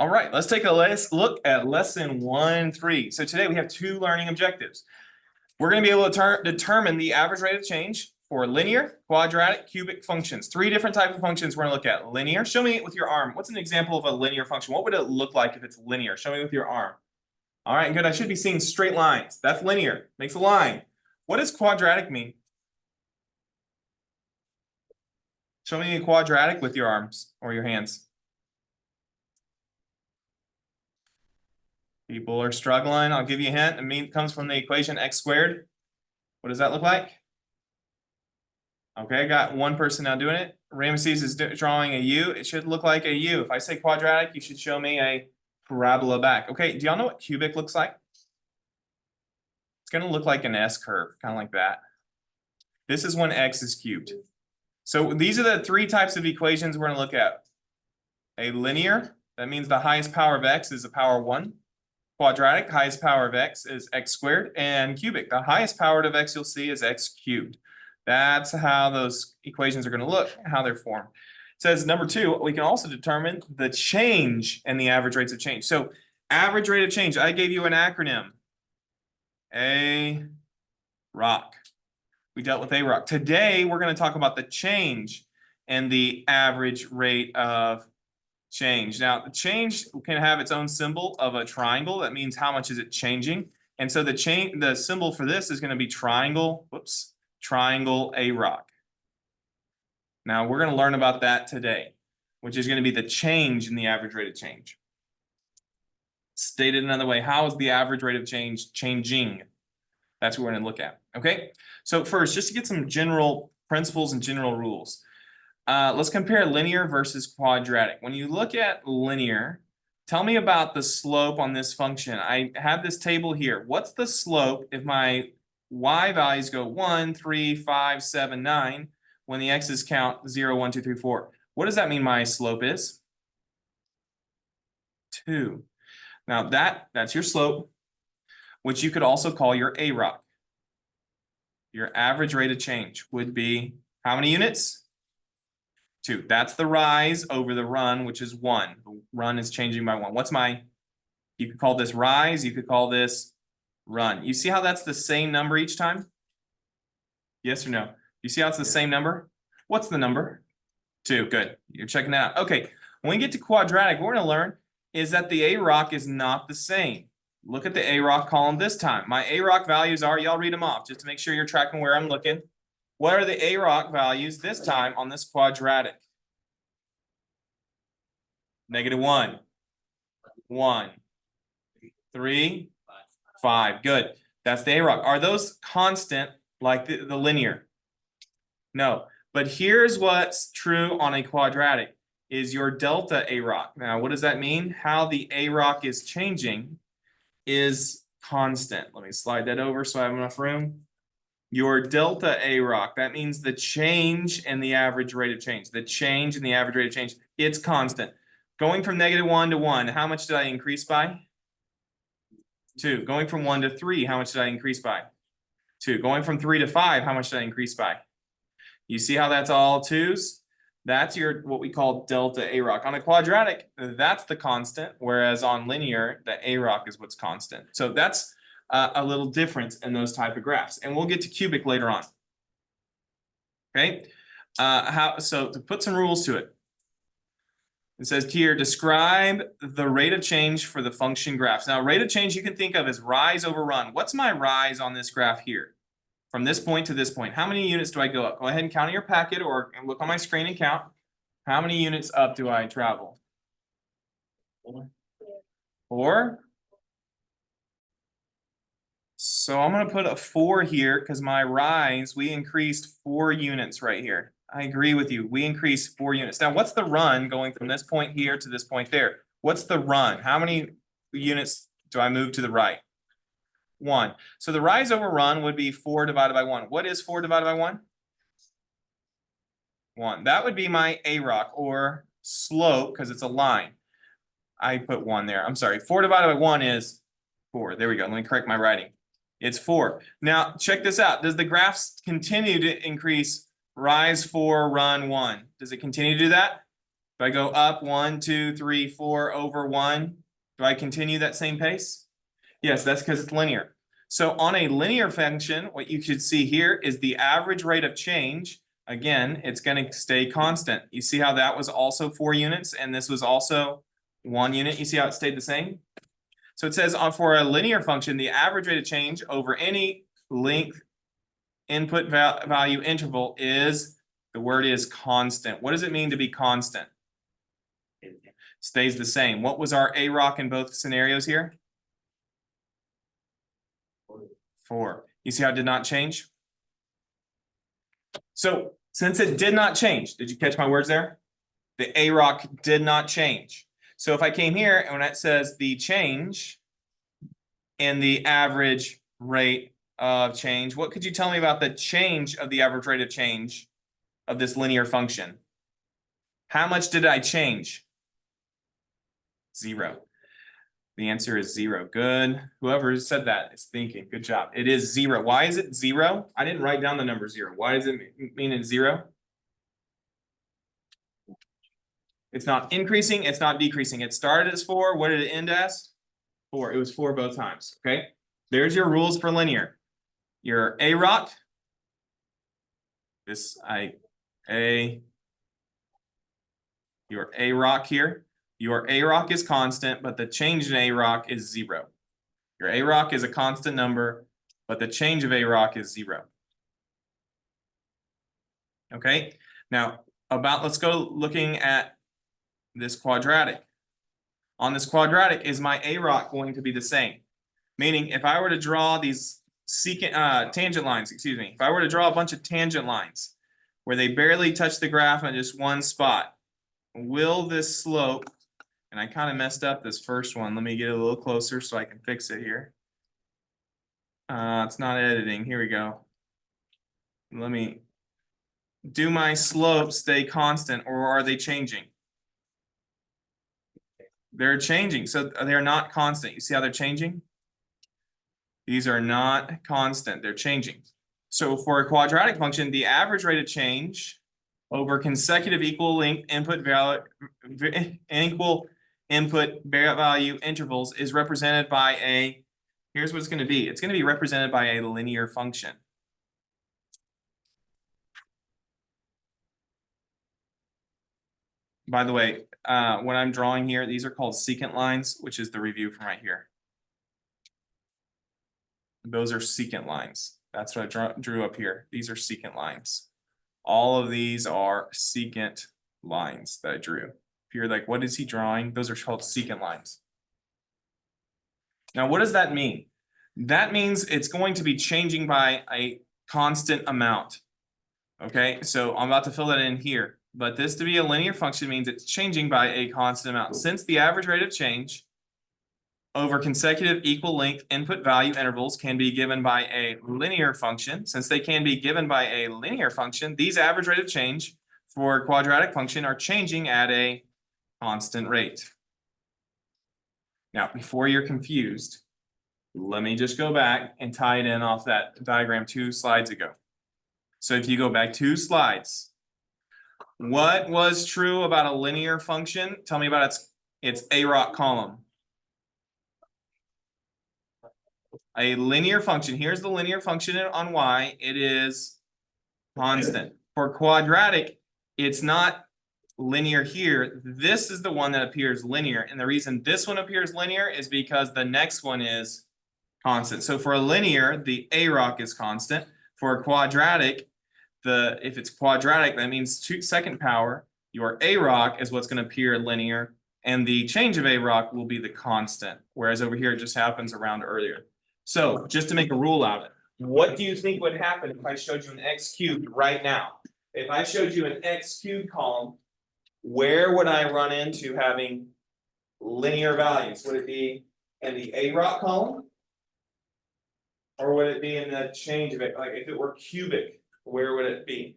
All right, let's take a look at lesson 1-3. So today we have two learning objectives. We're going to be able to determine the average rate of change for linear, quadratic, cubic functions. Three different types of functions we're going to look at. Linear, show me it with your arm. What's an example of a linear function? What would it look like if it's linear? Show me with your arm. All right, good. I should be seeing straight lines. That's linear. Makes a line. What does quadratic mean? Show me a quadratic with your arms or your hands. People are struggling. I'll give you a hint. It comes from the equation x squared. What does that look like? Okay, got one person now doing it. Ramesses is drawing a U. It should look like a U. If I say quadratic, you should show me a parabola back. Okay, do y'all know what cubic looks like? It's going to look like an S curve, kind of like that. This is when x is cubed. So these are the three types of equations we're going to look at. A linear, that means the highest power of x is the power 1. Quadratic, highest power of x is x squared. And cubic, the highest power of x you'll see is x cubed. That's how those equations are going to look, how they're formed. It says number 2, we can also determine the change in the average rates of change. So average rate of change, I gave you an acronym. A-ROC. We dealt with A-ROC. Today, we're going to talk about the change in the average rate of change. Now, the change can have its own symbol of a triangle. That means how much is it changing. And so the symbol for this is going to be triangle, triangle A-ROC. Now, we're going to learn about that today, which is going to be the change in the average rate of change. Stated another way, how is the average rate of change changing? That's what we're going to look at. Okay, so first, just to get some general principles and general rules, let's compare linear versus quadratic. When you look at linear, tell me about the slope on this function. I have this table here. What's the slope if my y values go 1, 3, 5, 7, 9, when the x's count 0, 1, 2, 3, 4? What does that mean my slope is? 2. Now that's your slope, which you could also call your A-ROC. Your average rate of change would be how many units? 2. That's the rise over the run, which is 1. The run is changing by 1. You could call this rise, you could call this run. You see how that's the same number each time? Yes or no? You see how it's the same number? What's the number? 2. Good. You're checking that out. Okay. When we get to quadratic, what we're going to learn is that the A-ROC is not the same. Look at the A-ROC column this time. My A-ROC values are, y'all read them off just to make sure you're tracking where I'm looking. What are the A-ROC values this time on this quadratic? -1, 1, 3, 5. Good. That's the A-ROC. Are those constant like the linear? No. But here's what's true on a quadratic is your delta A-ROC. Now, what does that mean? How the A-ROC is changing is constant. Let me slide that over so I have enough room. Your delta A-ROC, that means the change in the average rate of change. The change in the average rate of change, it's constant. Going from -1 to 1, how much did I increase by? 2. Going from 1 to 3, how much did I increase by? 2. Going from 3 to 5, how much did I increase by? You see how that's all 2s? That's your what we call delta A-ROC. On a quadratic, that's the constant, whereas on linear, the A-ROC is what's constant. So that's a little difference in those type of graphs. And we'll get to cubic later on. Okay? So to put some rules to it, it says here, describe the rate of change for the function graphs. Now, rate of change you can think of as rise over run. What's my rise on this graph here? From this point to this point, how many units do I go up? Go ahead and count in your packet or look on my screen and count. How many units up do I travel? 4? So I'm going to put a 4 here because my rise, we increased 4 units right here. I agree with you. We increased 4 units. Now, what's the run going from this point here to this point there? What's the run? How many units do I move to the right? 1. So the rise over run would be 4 divided by 1. What is 4 divided by 1? 1. That would be my A-ROC or slope because it's a line. I put 1 there. I'm sorry. 4 divided by 1 is 4. There we go. Let me correct my writing. It's 4. Now, check this out. Does the graphs continue to increase rise 4, run 1? Does it continue to do that? Do I go up 1, 2, 3, 4 over 1? Do I continue that same pace? Yes, that's because it's linear. So on a linear function, what you should see here is the average rate of change. Again, it's going to stay constant. You see how that was also 4 units and this was also 1 unit. You see how it stayed the same? So it says for a linear function, the average rate of change over any length input value interval is, the word is constant. What does it mean to be constant? Stays the same. What was our AROC in both scenarios here? 4. You see how it did not change? So since it did not change, did you catch my words there? The AROC did not change. So if I came here and when it says the change in the average rate of change, what could you tell me about the change of the average rate of change of this linear function? How much did I change? 0. The answer is 0. Good. Whoever said that is thinking. Good job. It is 0. Why is it 0? I didn't write down the number 0. Why does it mean it's 0? It's not increasing. It's not decreasing. It started as 4. What did it end as? 4. It was 4 both times. Okay. There's your rules for linear. Your AROC. Your AROC here. Your AROC is constant, but the change in AROC is 0. Your AROC is a constant number, but the change of AROC is 0. Okay, now let's go looking at this quadratic. On this quadratic, is my AROC going to be the same? Meaning, if I were to draw these tangent lines, if I were to draw a bunch of tangent lines where they barely touch the graph in just one spot, will this slope, and I kind of messed up this first one. Let me get a little closer so I can fix it here. It's not editing. Here we go. Let me, do my slopes stay constant or are they changing? They're changing, so they're not constant. You see how they're changing? These are not constant, they're changing. So for a quadratic function, the average rate of change over consecutive equal length input value intervals is represented by a, here's what it's going to be. It's going to be represented by a linear function. By the way, what I'm drawing here, these are called secant lines, which is the review from right here. Those are secant lines. That's what I drew up here. These are secant lines. All of these are secant lines that I drew. If you're like, what is he drawing? Those are called secant lines. Now, what does that mean? That means it's going to be changing by a constant amount. Okay, so I'm about to fill that in here. But this to be a linear function means it's changing by a constant amount. Since the average rate of change over consecutive equal length input value intervals can be given by a linear function, since they can be given by a linear function, these average rate of change for a quadratic function are changing at a constant rate. Now, before you're confused, let me just go back and tie it in off that diagram 2 slides ago. So if you go back 2 slides, what was true about a linear function? Tell me about its AROC column. A linear function, here's the linear function on y, it is constant. For quadratic, it's not linear here. This is the one that appears linear, and the reason this one appears linear is because the next one is constant. So for a linear, the AROC is constant. For a quadratic, if it's quadratic, that means second power, your AROC is what's going to appear linear, and the change of AROC will be the constant, whereas over here it just happens around earlier. So just to make a rule out of it, what do you think would happen if I showed you an x cubed right now? If I showed you an x cubed column, where would I run into having linear values? Would it be in the AROC column? Or would it be in the change of it? Like if it were cubic, where would it be?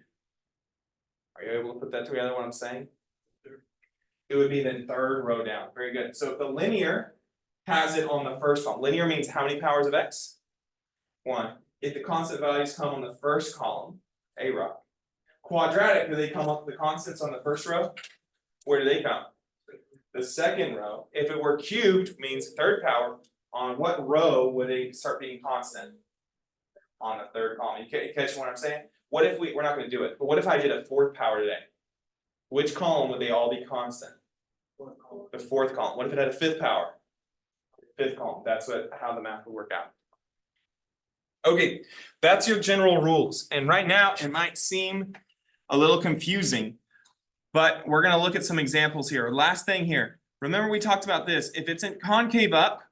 Are you able to put that together, what I'm saying? It would be the third row down. Very good. So if the linear has it on the first column, linear means how many powers of x? 1. If the constant values come on the first column, AROC. Quadratic, do they come up with the constants on the first row? Where do they come? The second row. If it were cubed, means third power, on what row would they start being constant? On the third column. You catch what I'm saying? What if we're not going to do it, but what if I did a fourth power today? Which column would they all be constant? The fourth column. What if it had a fifth power? Fifth column. That's how the math would work out. Okay, that's your general rules. And right now it might seem a little confusing, but we're going to look at some examples here. Last thing here. Remember we talked about this. If it's in concave up,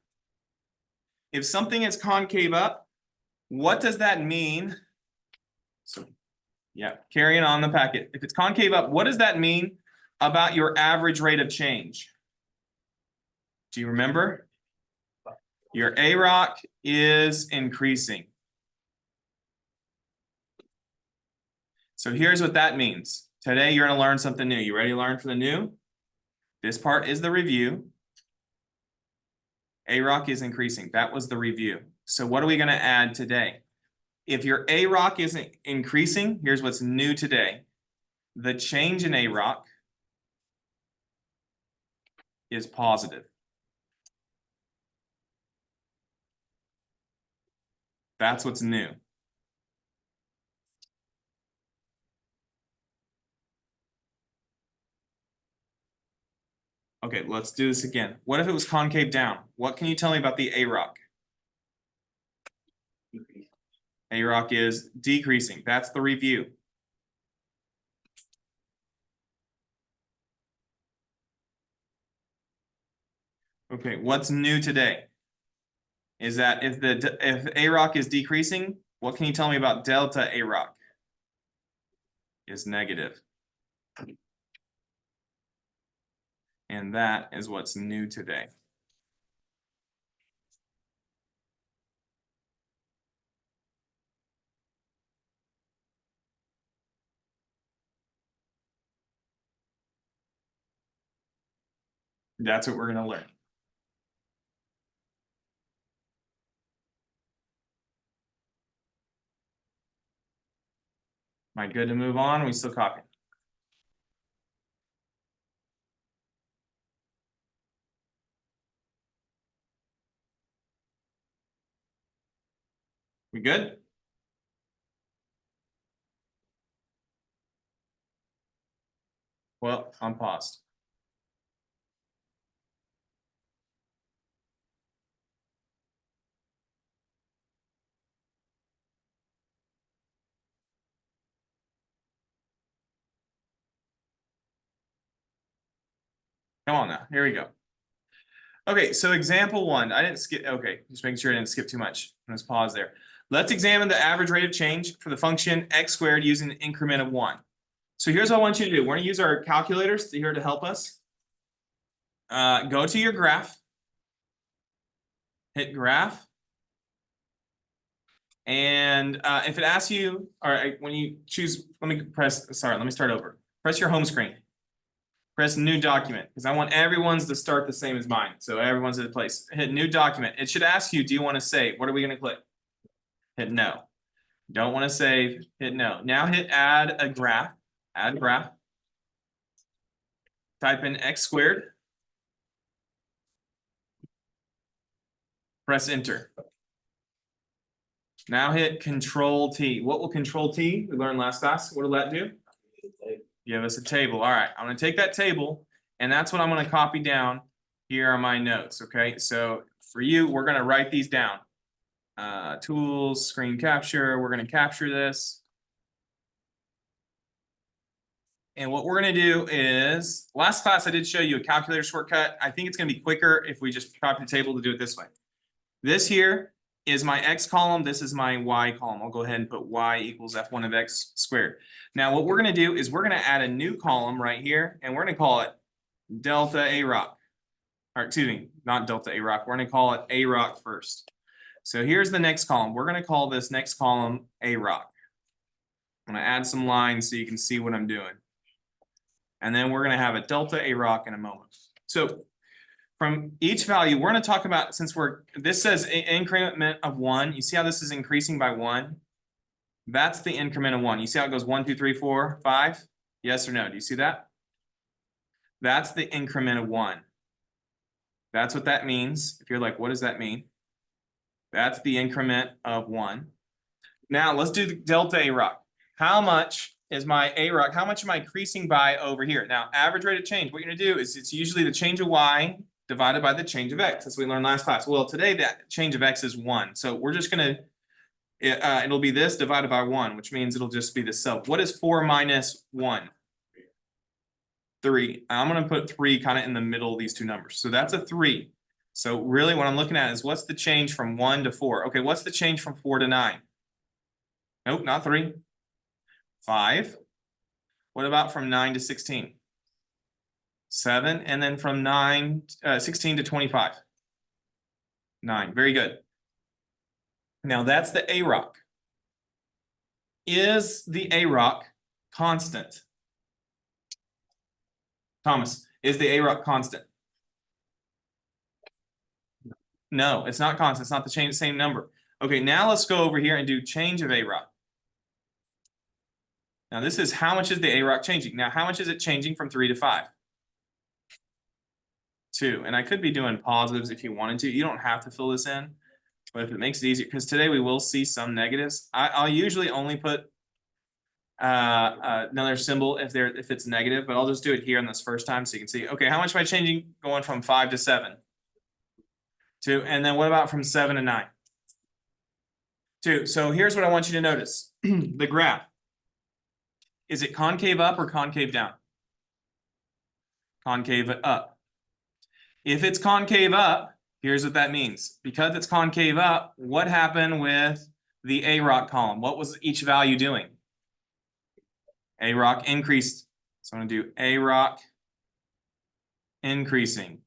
if something is concave up, what does that mean? So yeah, carrying on the packet. If it's concave up, what does that mean about your average rate of change? Do you remember? Your AROC is increasing. So here's what that means. Today you're going to learn something new. You ready to learn for the new? This part is the review. AROC is increasing. That was the review. So what are we going to add today? If your AROC isn't increasing, here's what's new today. The change in AROC is positive. That's what's new. Okay, let's do this again. What if it was concave down? What can you tell me about the AROC? AROC is decreasing. That's the review. Okay, what's new today? Is that if AROC is decreasing, what can you tell me about delta AROC? Is negative. And that is what's new today. That's what we're going to learn. Am I good to move on? Are we still copying? We good? Well, I'm paused. Come on now, here we go. Okay, so example one, I didn't skip, okay, just making sure I didn't skip too much. Let's pause there. Let's examine the average rate of change for the function x squared using an increment of 1. So here's what I want you to do. We're going to use our calculators here to help us. Go to your graph. Hit graph. And if it asks you, all right, when you choose, let me start over. Press your home screen. Press new document, because I want everyone's to start the same as mine. So everyone's at a place. Hit new document. It should ask you, do you want to save? What are we going to click? Hit no. Don't want to save, hit no. Now hit add a graph. Add graph. Type in x squared. Press enter. Now hit Control T. What will Control T? We learned last class. What will that do? Give us a table. All right, I'm going to take that table, and that's what I'm going to copy down. Here are my notes. Okay, so for you, we're going to write these down. Tools, screen capture. We're going to capture this. And what we're going to do is, last class I did show you a calculator shortcut. I think it's going to be quicker if we just copy the table to do it this way. This here is my x column. This is my y column. I'll go ahead and put y equals f1 of x squared. Now what we're going to do is we're going to add a new column right here, and we're going to call it delta AROC. Or excuse me, not delta AROC. We're going to call it AROC first. So here's the next column. We're going to call this next column AROC. I'm going to add some lines so you can see what I'm doing. And then we're going to have a delta AROC in a moment. So from each value, we're going to talk about, since this says increment of 1. You see how this is increasing by 1? That's the increment of 1. You see how it goes 1, 2, 3, 4, 5? Yes or no? Do you see that? That's the increment of 1. That's what that means. If you're like, what does that mean? That's the increment of 1. Now let's do the delta A rock. How much is my A rock? How much am I increasing by over here? Now, average rate of change, what you're gonna do is it's usually the change of Y divided by the change of X. That's what we learned last class. Well, today that change of X is 1. So we're just gonna, it'll be this divided by 1, which means it'll just be the sub. What is 4 minus 1? 3. I'm gonna put 3 kind of in the middle of these two numbers. So that's a 3. So really what I'm looking at is what's the change from 1 to 4? Okay, what's the change from 4 to 9? Nope, not 3. 5. What about from 9 to 16? 7. And then from 16 to 25? 9. Very good. Now that's the A rock. Is the A rock constant? Thomas, is the A rock constant? No, it's not constant. It's not the same number. Okay, now let's go over here and do change of A rock. Now this is how much is the A rock changing? Now how much is it changing from 3 to 5? 2. And I could be doing positives if you wanted to. You don't have to fill this in, but if it makes it easier, because today we will see some negatives. I'll usually only put another symbol if it's negative, but I'll just do it here on this first time so you can see. Okay, how much am I changing going from 5 to 7? 2. And then what about from 7 to 9? 2. So here's what I want you to notice. The graph. Is it concave up or concave down? Concave up. If it's concave up, here's what that means. Because it's concave up, what happened with the A rock column? What was each value doing? A rock increased. So I'm going to do A rock increasing.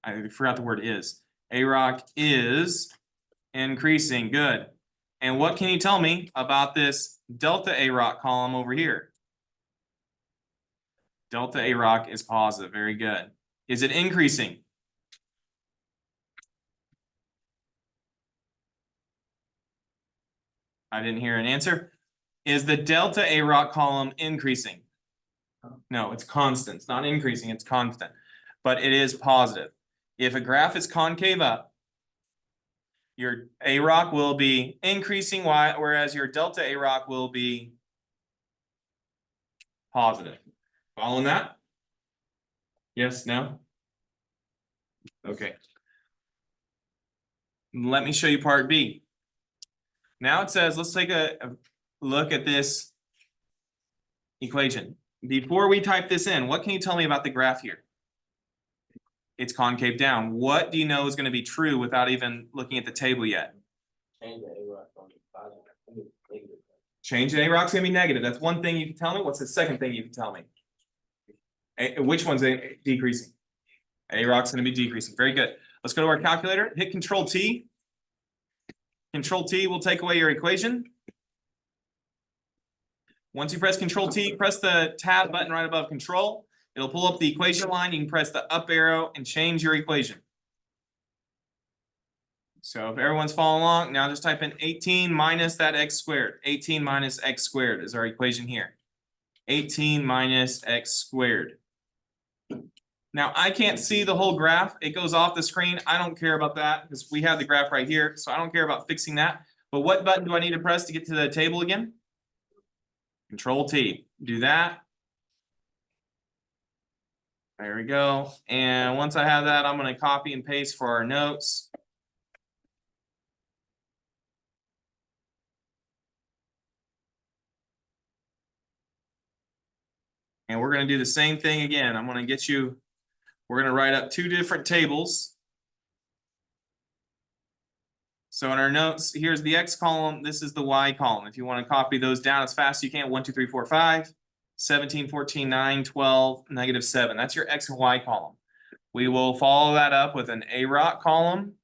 I forgot the word is. A rock is increasing. Good. And what can you tell me about this delta A rock column over here? Delta A rock is positive. Very good. Is it increasing? I didn't hear an answer. Is the delta A rock column increasing? No, it's constant. It's not increasing, it's constant. But it is positive. If a graph is concave up, your A rock will be increasing, whereas your delta A rock will be positive. Following that? Yes, no? Okay. Let me show you part B. Now it says, let's take a look at this equation. Before we type this in, what can you tell me about the graph here? It's concave down. What do you know is going to be true without even looking at the table yet? Change the A rock on positive. Change in A rock's going to be negative. That's one thing you can tell me. What's the second thing you can tell me? Which one's decreasing? A rock's going to be decreasing. Very good. Let's go to our calculator. Hit Control T. Control T will take away your equation. Once you press Control T, press the tab button right above Control. It'll pull up the equation line. You can press the up arrow and change your equation. So if everyone's following along, now just type in 18 minus that x squared. 18 minus x squared is our equation here. 18 minus x squared. Now I can't see the whole graph. It goes off the screen. I don't care about that because we have the graph right here. So I don't care about fixing that. But what button do I need to press to get to the table again? Control T. Do that. There we go. And once I have that, I'm going to copy and paste for our notes. And we're going to do the same thing again. I'm going to get you, we're going to write up two different tables. So in our notes, here's the X column. This is the Y column. If you want to copy those down as fast as you can, 1, 2, 3, 4, 5, 17, 14, 9, 12, -7. That's your X and Y column. We will follow that up with an A rock column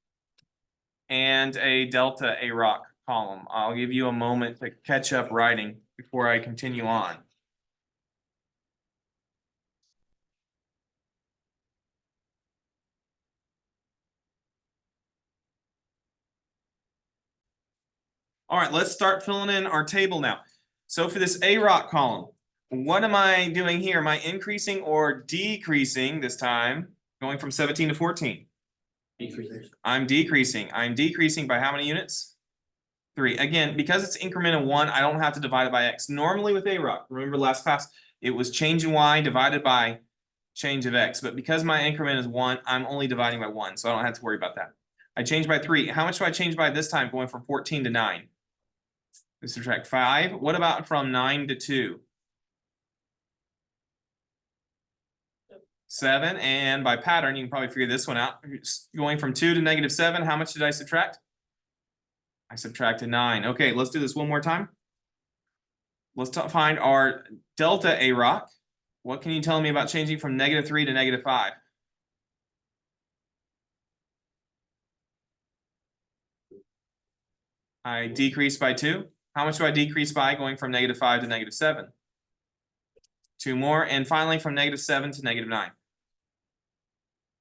and a delta A rock column. I'll give you a moment to catch up writing before I continue on. All right, let's start filling in our table now. So for this A rock column, what am I doing here? Am I increasing or decreasing this time? Going from 17 to 14? Decreases. I'm decreasing. I'm decreasing by how many units? 3. Again, because it's increment of 1, I don't have to divide it by x. Normally with AROC, remember last class, it was change in y divided by change of x. But because my increment is 1, I'm only dividing by 1, so I don't have to worry about that. I change by 3. How much do I change by this time, going from 14 to 9? Let's subtract 5. What about from 9 to 2? 7. And by pattern, you can probably figure this one out. Going from 2 to -7, how much did I subtract? I subtracted 9. Okay, let's do this one more time. Let's find our delta AROC. What can you tell me about changing from -3 to -5? I decrease by 2. How much do I decrease by going from -5 to -7? 2 more. And finally, from -7 to -9.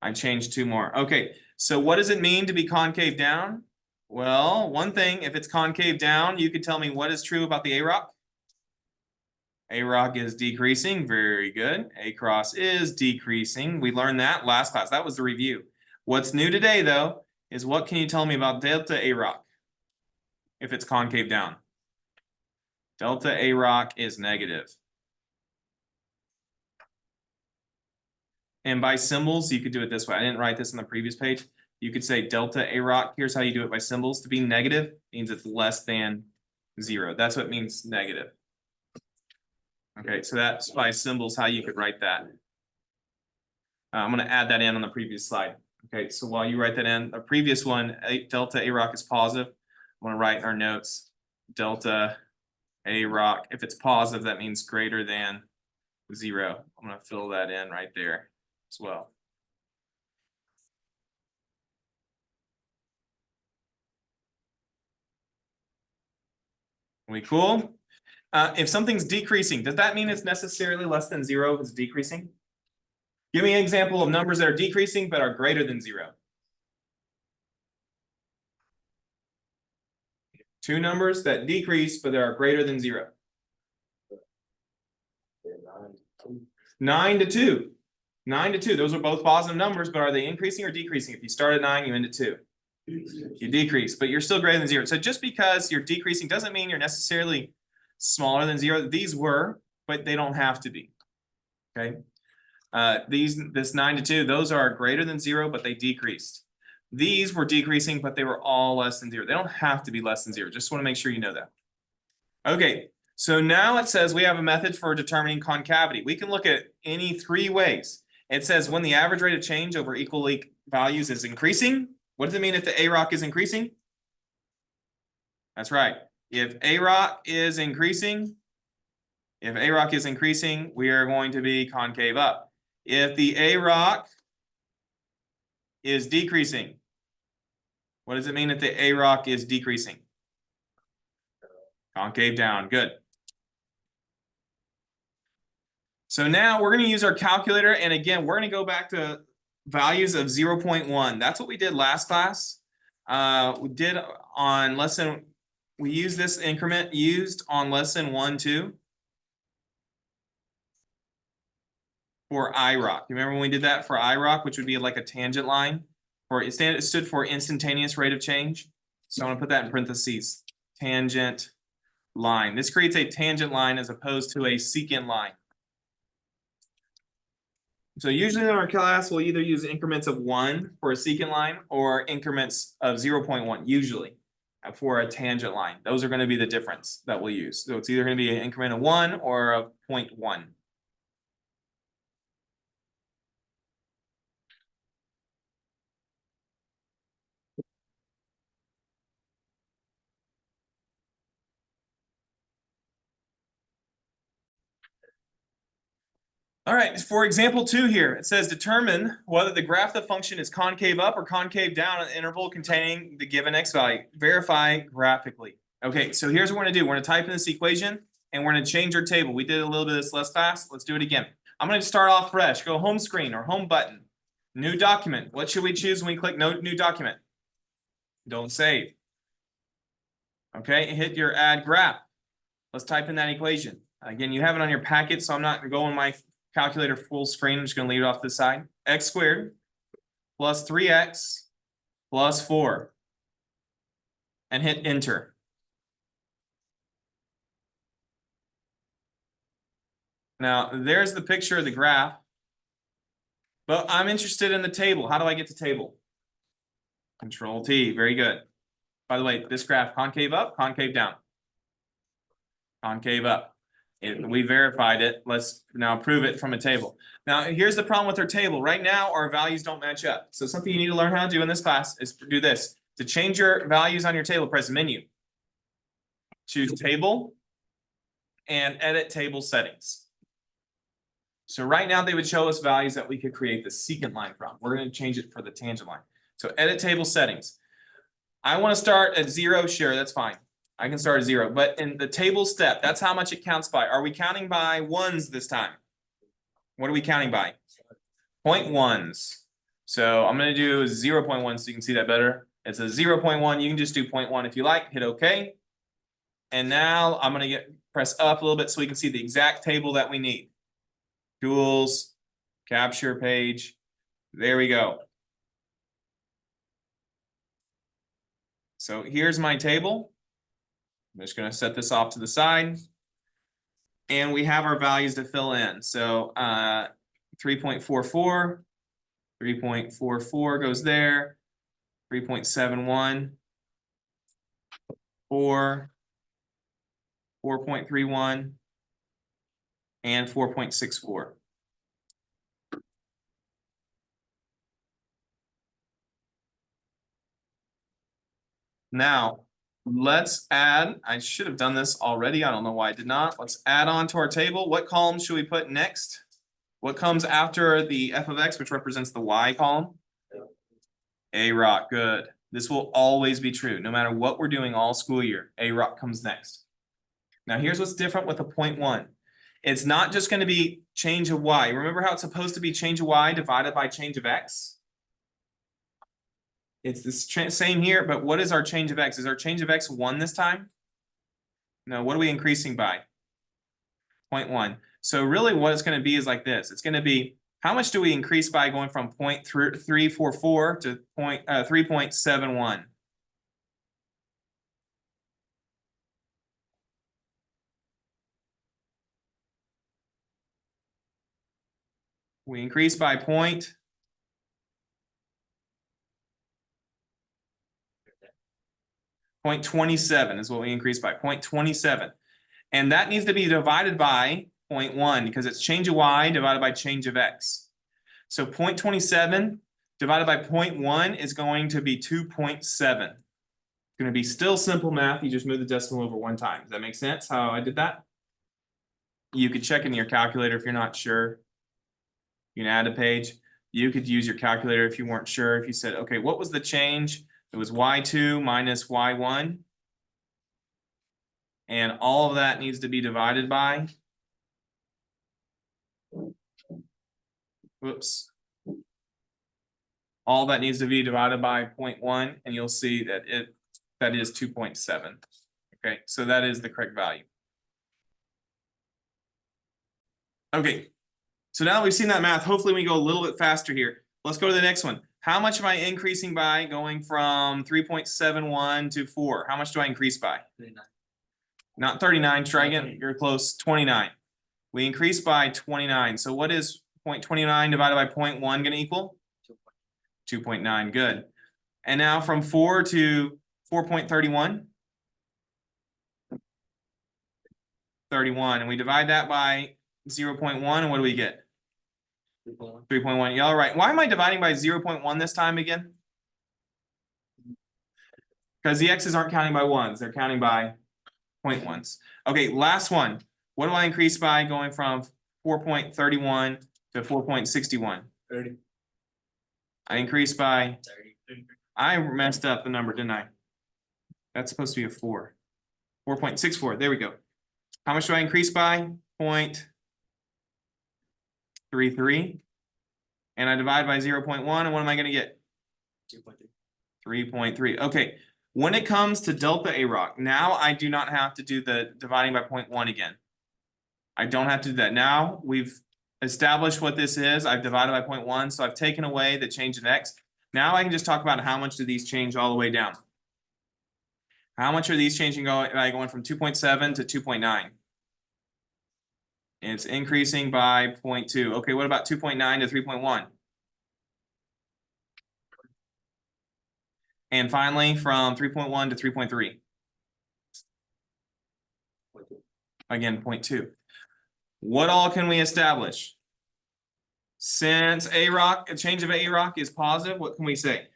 I changed 2 more. Okay, so what does it mean to be concave down? Well, one thing, if it's concave down, you could tell me what is true about the AROC. AROC is decreasing. Very good. Across is decreasing. We learned that last class. That was the review. What's new today, though, is what can you tell me about delta AROC if it's concave down? Delta AROC is negative. And by symbols, you could do it this way. I didn't write this on the previous page. You could say delta AROC. Here's how you do it by symbols. To be negative means it's less than 0. That's what means negative. Okay, so that's by symbols how you could write that. I'm going to add that in on the previous slide. Okay, so while you write that in, the previous one, delta AROC is positive. I'm going to write in our notes delta AROC. If it's positive, that means greater than 0. I'm going to fill that in right there as well. We cool? If something's decreasing, does that mean it's necessarily less than 0 if it's decreasing? Give me an example of numbers that are decreasing but are greater than 0. 2 numbers that decrease but they are greater than 0. 9 to 2. 9 to 2. Those are both positive numbers, but are they increasing or decreasing? If you start at 9, you end at 2. You decrease, but you're still greater than 0. So just because you're decreasing doesn't mean you're necessarily smaller than 0. These were, but they don't have to be. Okay. This 9 to 2, those are greater than 0, but they decreased. These were decreasing, but they were all less than 0. They don't have to be less than 0. Just want to make sure you know that. Okay, so now it says we have a method for determining concavity. We can look at any 3 ways. It says when the average rate of change over equal values is increasing. What does it mean if the AROC is increasing? That's right. If AROC is increasing, we are going to be concave up. If the AROC is decreasing, what does it mean if the AROC is decreasing? Concave down. Good. So now we're going to use our calculator, and again, we're going to go back to values of 0.1. That's what we did last class. We did on lesson, we used this increment used on lesson 1, 2 for IROC. You remember when we did that for IROC, which would be like a tangent line, or it stood for instantaneous rate of change. So I'm going to put that in parentheses, tangent line. This creates a tangent line as opposed to a secant line. So usually in our class, we'll either use increments of 1 for a secant line or increments of 0.1, usually, for a tangent line. Those are going to be the difference that we'll use. So it's either going to be an increment of 1 or a 0.1. All right, for example 2 here, it says determine whether the graph of the function is concave up or concave down at an interval containing the given x value. Verify graphically. Okay, so here's what we're going to do. We're going to type in this equation, and we're going to change our table. We did a little bit of this last class. Let's do it again. I'm going to start off fresh. Go home screen or home button. New document. What should we choose when we click new document? Don't save. Okay, hit your add graph. Let's type in that equation. Again, you have it on your packet, so I'm not gonna go on my calculator full screen. I'm just gonna leave it off to the side. X squared plus 3x plus 4. And hit enter. Now, there's the picture of the graph. But I'm interested in the table. How do I get to table? Control T, very good. By the way, this graph concave up, concave down. Concave up. We verified it. Let's now prove it from a table. Now, here's the problem with our table. Right now, our values don't match up. So something you need to learn how to do in this class is do this. To change your values on your table, press menu. Choose table and edit table settings. So right now they would show us values that we could create the secant line from. We're going to change it for the tangent line. So edit table settings. I want to start at 0, sure, that's fine. I can start at 0, but in the table step, that's how much it counts by. Are we counting by ones this time? What are we counting by? 0.1s. So I'm going to do 0.1 so you can see that better. It's a 0.1. You can just do 0.1 if you like. Hit OK. And now I'm going to press up a little bit so we can see the exact table that we need. Tools, capture page. There we go. So here's my table. I'm just going to set this off to the side. And we have our values to fill in. So 3.44, 3.44 goes there, 3.71, 4, 4.31, and 4.64. Now, let's add, I should have done this already. I don't know why I did not. Let's add on to our table. What column should we put next? What comes after the f of x, which represents the y column? A rock, good. This will always be true, no matter what we're doing all school year. A rock comes next. Now, here's what's different with a 0.1. It's not just going to be change of y. Remember how it's supposed to be change of y divided by change of x? It's the same here, but what is our change of x? Is our change of x 1 this time? No, what are we increasing by? 0.1. So really what it's going to be is like this. It's going to be, how much do we increase by going from 0.344 to 3.71? We increase by 0.27 is what we increase by, 0.27. And that needs to be divided by 0.1 because it's change of y divided by change of x. So 0.27 divided by 0.1 is going to be 2.7. It's going to be still simple math. You just move the decimal over 1 time. Does that make sense how I did that? You could check in your calculator if you're not sure. You can add a page. You could use your calculator if you weren't sure. If you said, okay, what was the change? It was y2 minus y1. And all of that needs to be divided by, whoops. All that needs to be divided by 0.1, and you'll see that that is 2.7. Okay, so that is the correct value. Okay, so now that we've seen that math, hopefully we go a little bit faster here. Let's go to the next one. How much am I increasing by going from 3.71 to 4? How much do I increase by? 39. Not 39, try again, you're close, 29. We increase by 29. So what is 0.29 divided by 0.1 going to equal? 2.9, good. And now from 4 to 4.31? 31, and we divide that by 0.1, and what do we get? 3.1. 3.1. Y'all right. Why am I dividing by 0.1 this time again? Because the x's aren't counting by ones, they're counting by 0.1s. Okay, last one. What do I increase by going from 4.31 to 4.61? 30. I increased by, 30. I messed up the number, didn't I? That's supposed to be a 4. 4.64, there we go. How much do I increase by? 0.33. And I divide by 0.1, and what am I going to get? 2.3. 3.3. Okay, when it comes to delta A rock, now I do not have to do the dividing by 0.1 again. I don't have to do that. Now we've established what this is. I've divided by 0.1, so I've taken away the change in x. Now I can just talk about how much do these change all the way down. How much are these changing going from 2.7 to 2.9? It's increasing by 0.2. Okay, what about 2.9 to 3.1? And finally, from 3.1 to 3.3. Again, 0.2. What all can we establish? Since a change of a is positive, what can we say?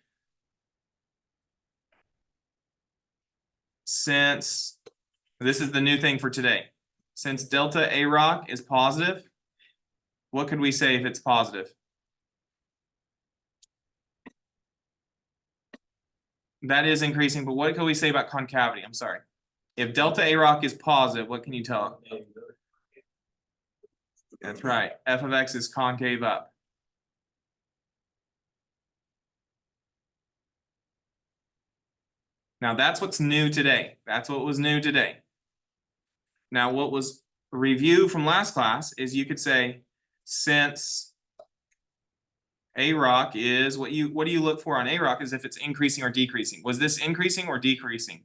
Since this is the new thing for today. Since delta a is positive, what could we say if it's positive? That is increasing, but what can we say about concavity? I'm sorry. If delta a is positive, what can you tell? That's right. F of x is concave up. Now that's what's new today. That's what was new today. Now what was review from last class is you could say since a is what do you look for on a is if it's increasing or decreasing. Was this increasing or decreasing?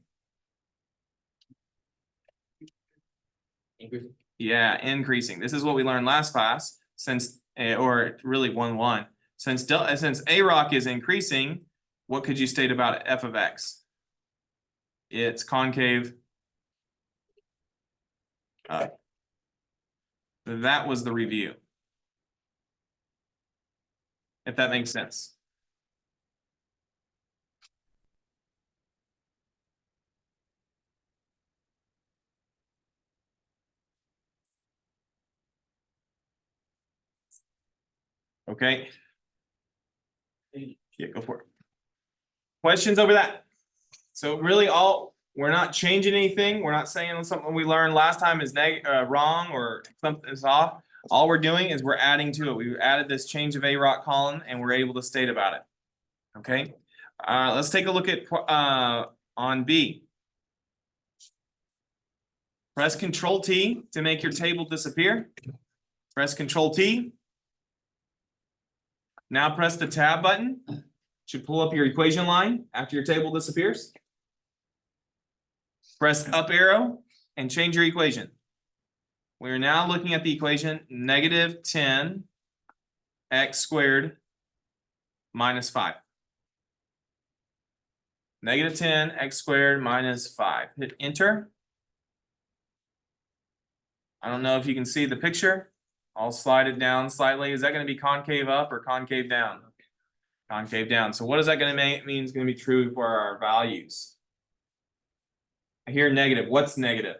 Increasing. Yeah, increasing. This is what we learned last class. Since or really 1-1. Since a is increasing, what could you state about f of x? It's concave up. That was the review. If that makes sense. Okay. Yeah, go for it. Questions over that? So really we're not changing anything. We're not saying something we learned last time is wrong or something is off. All we're doing is we're adding to it. We added this change of a column and we're able to state about it. Okay. Let's take a look at on B. Press Control T to make your table disappear. Press Control T. Now press the tab button. Should pull up your equation line after your table disappears. Press up arrow and change your equation. We are now looking at the equation negative 10 x squared minus 5. Negative 10 x squared minus 5. Hit enter. I don't know if you can see the picture. I'll slide it down slightly. Is that going to be concave up or concave down? Concave down. So what is that going to mean is going to be true for our values? I hear negative. What's negative?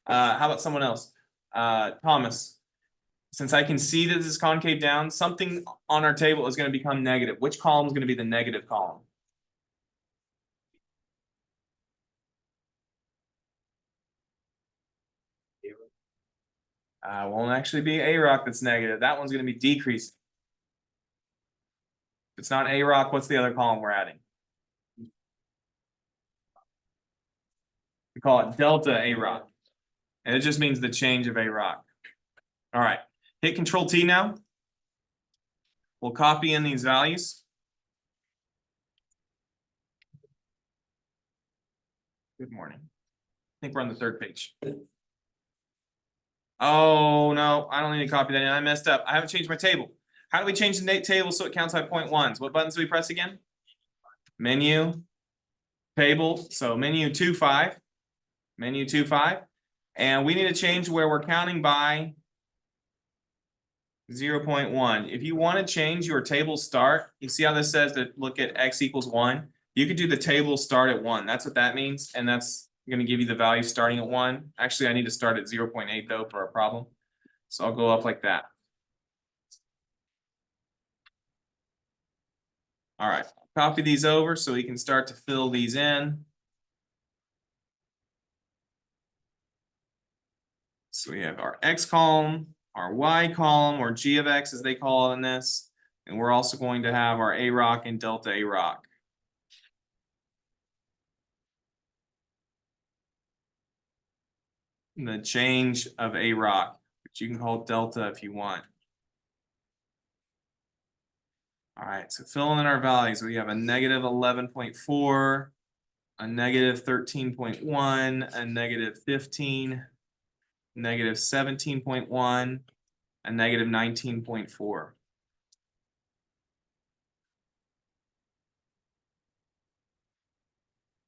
How about someone else? Thomas. Since I can see that this is concave down, something on our table is going to become negative. Which column is going to be the negative column? Won't actually be a that's negative. That one's going to be decreasing. If it's not a what's the other column we're adding? We call it delta a and it just means the change of a All right, hit Control T now. We'll copy in these values. Good morning. I think we're on the third page. Oh no, I don't need to copy that in. I messed up. I haven't changed my table. How do we change the table so it counts by 0.1s? What buttons do we press again? Menu, table. So menu 2-5. Menu 2-5. And we need to change where we're counting by 0.1. If you want to change your table start, you see how this says to look at x equals 1? You could do the table start at 1. That's what that means. And that's going to give you the value starting at 1. Actually, I need to start at 0.8 though for our problem. So I'll go up like that. All right, copy these over so we can start to fill these in. So we have our x column, our y column, or g of x as they call it in this. And we're also going to have our a and delta a. The change of a you can call delta if you want. All right, so filling in our values, we have a negative 11.4, a negative 13.1, a negative 15, negative 17.1, a negative 19.4.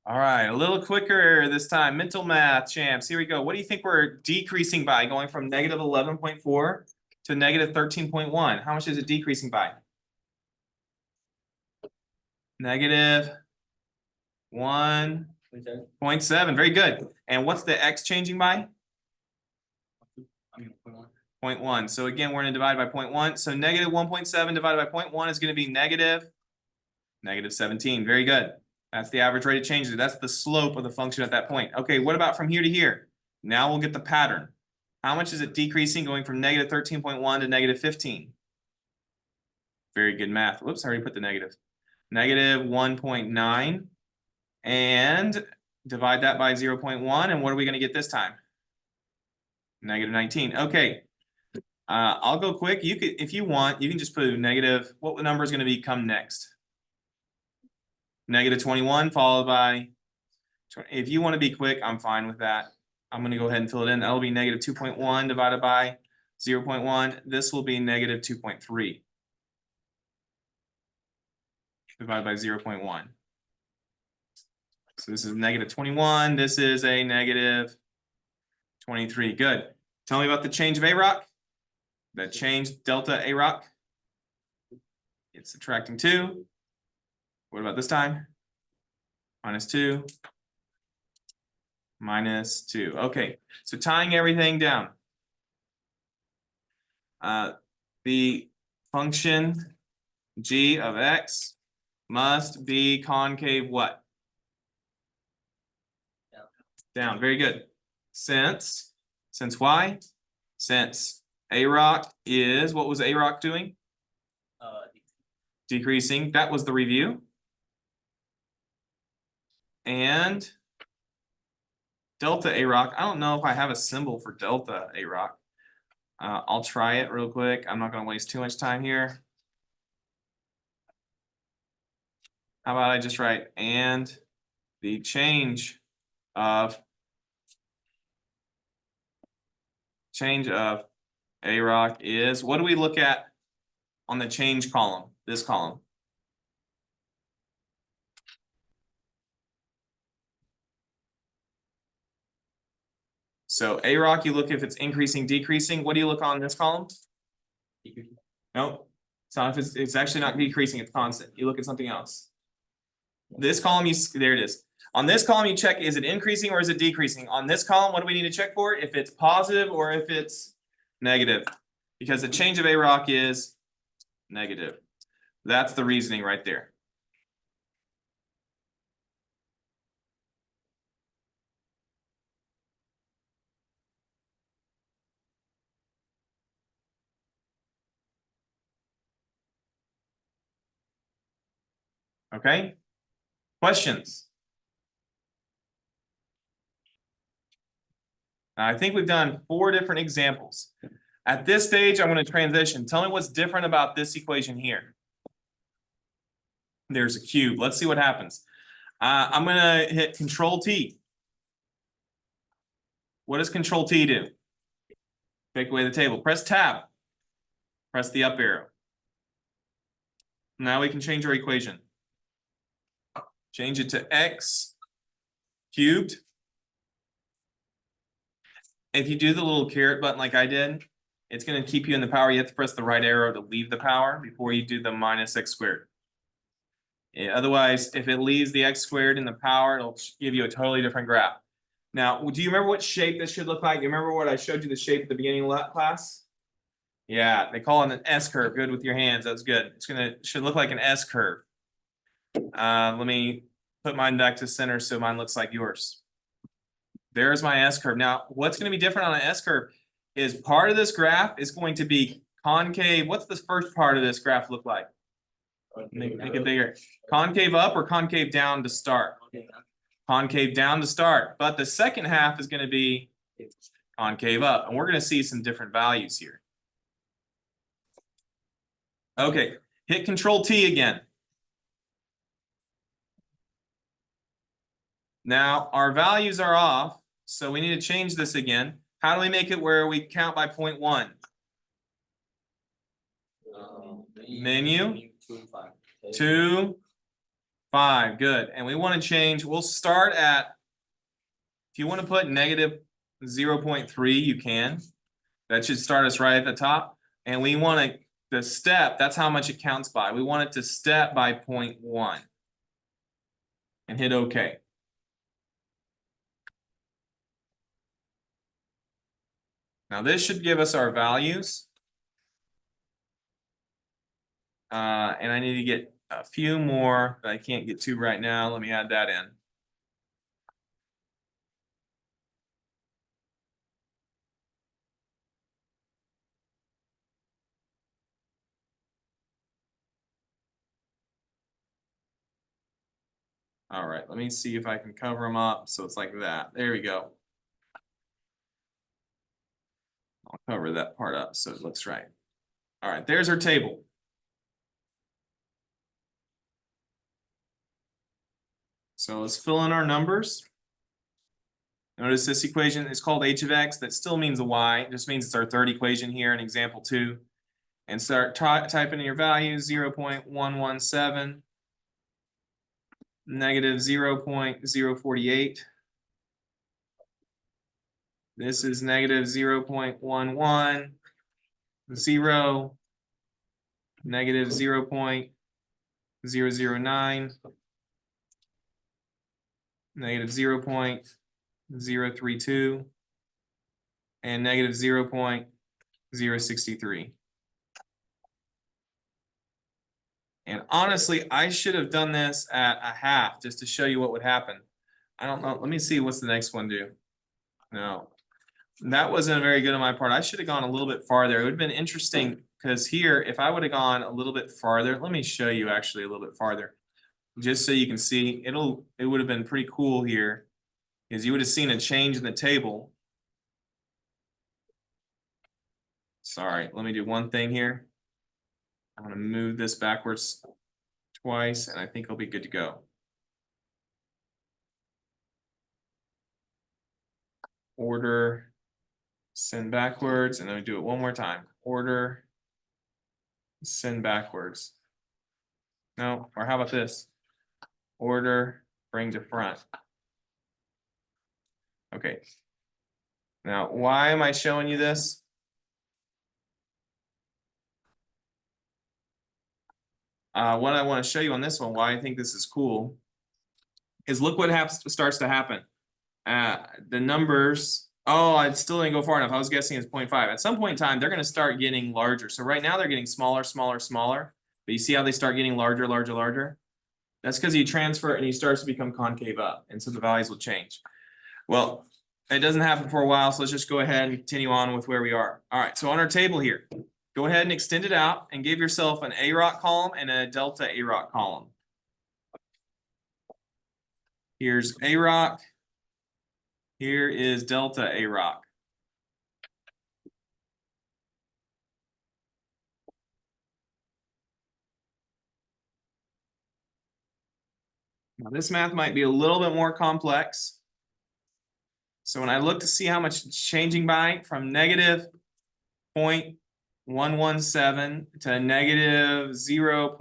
All right, a little quicker this time. Mental math, champs. Here we go. What do you think we're decreasing by, going from negative 11.4 to negative 13.1? How much is it decreasing by? Negative 1.7. Very good. And what's the x changing by? 0.1. So again, we're going to divide by 0.1. So negative 1.7 divided by 0.1 is going to be negative 17. Very good. That's the average rate of change. That's the slope of the function at that point. Okay, what about from here to here? Now we'll get the pattern. How much is it decreasing, going from negative 13.1 to negative 15? Very good math. Whoops, I already put the negative. Negative 1.9. And divide that by 0.1. And what are we going to get this time? Negative 19. Okay. I'll go quick. You could, if you want, you can just put negative. What number is going to become next? Negative 21 followed by, if you want to be quick, I'm fine with that. I'm going to go ahead and fill it in. That'll be negative 2.1 divided by 0.1. This will be negative 2.3 divided by 0.1. So this is negative 21. This is a negative 23. Good. Tell me about the change of AROC. The change delta AROC. It's subtracting 2. What about this time? Minus 2. Minus 2. Okay, so tying everything down. The function g of x must be concave what? Down. Very good. Since why? Since AROC is, what was AROC doing? Decreasing. That was the review. And delta AROC. I don't know if I have a symbol for delta AROC. I'll try it real quick. I'm not going to waste too much time here. How about I just write and the change of AROC is, what do we look at on the change column? This column. So AROC, you look if it's increasing, decreasing. What do you look on this column? Nope. It's not, if it's actually not decreasing, it's constant. You look at something else. This column, there it is. On this column, you check, is it increasing or is it decreasing? On this column, what do we need to check for? If it's positive or if it's negative. Because the change of AROC is negative. That's the reasoning right there. Okay? Questions? I think we've done 4 different examples. At this stage, I'm going to transition. Tell me what's different about this equation here. There's a cube. Let's see what happens. I'm going to hit Control T. What does Control T do? Take away the table. Press Tab. Press the up arrow. Now we can change our equation. Change it to x cubed. If you do the little caret button like I did, it's going to keep you in the power. You have to press the right arrow to leave the power before you do the minus x squared. Yeah, otherwise, if it leaves the x squared in the power, it'll give you a totally different graph. Now, do you remember what shape this should look like? You remember what I showed you the shape at the beginning of class? Yeah, they call it an S curve. Good with your hands. That's good. Should look like an S curve. Let me put mine back to center so mine looks like yours. There's my S curve. Now, what's going to be different on an S curve is part of this graph is going to be concave. What's the first part of this graph look like? Make it bigger. Concave up or concave down to start? Concave down to start. But the second half is going to be concave up, and we're gonna see some different values here. Okay, hit Control T again. Now, our values are off, so we need to change this again. How do we make it where we count by 0.1? Menu. 2 and 5. 2, 5, good. And we want to change, we'll start at, if you want to put negative 0.3, you can. That should start us right at the top. And we want to, the step, that's how much it counts by. We want it to step by 0.1. And hit OK. Now this should give us our values. And I need to get a few more that I can't get to right now. Let me add that in. All right, let me see if I can cover them up so it's like that. There we go. I'll cover that part up so it looks right. All right, there's our table. So let's fill in our numbers. Notice this equation is called h of x. That still means a y. It just means it's our third equation here in example 2. And start typing in your values, 0.117, negative 0.048. This is negative 0.110, negative 0.009, negative 0.032, and negative 0.063. And honestly, I should have done this at a half just to show you what would happen. I don't know. Let me see what's the next one do. No, that wasn't very good on my part. I should have gone a little bit farther. It would have been interesting because here, if I would have gone a little bit farther, let me show you actually a little bit farther, just so you can see. It would have been pretty cool here, because you would have seen a change in the table. Sorry, let me do one thing here. I'm going to move this backwards twice, and I think I'll be good to go. Order, send backwards, and then we do it one more time. Order, send backwards. No, or how about this? Order, bring to front. Okay. Now, why am I showing you this? What I want to show you on this one, why I think this is cool, is look what starts to happen. The numbers, oh, I still didn't go far enough. I was guessing it's 0.5. At some point in time, they're going to start getting larger. So right now they're getting smaller, smaller, smaller. But you see how they start getting larger, larger, larger? That's because you transfer it and he starts to become concave up. And so the values will change. Well, it doesn't happen for a while. So let's just go ahead and continue on with where we are. All right, so on our table here, go ahead and extend it out and give yourself an AROC column and a delta AROC column. Here's AROC. Here is delta AROC. Now this math might be a little bit more complex. So when I look to see how much it's changing by from negative 0.117 to negative 0.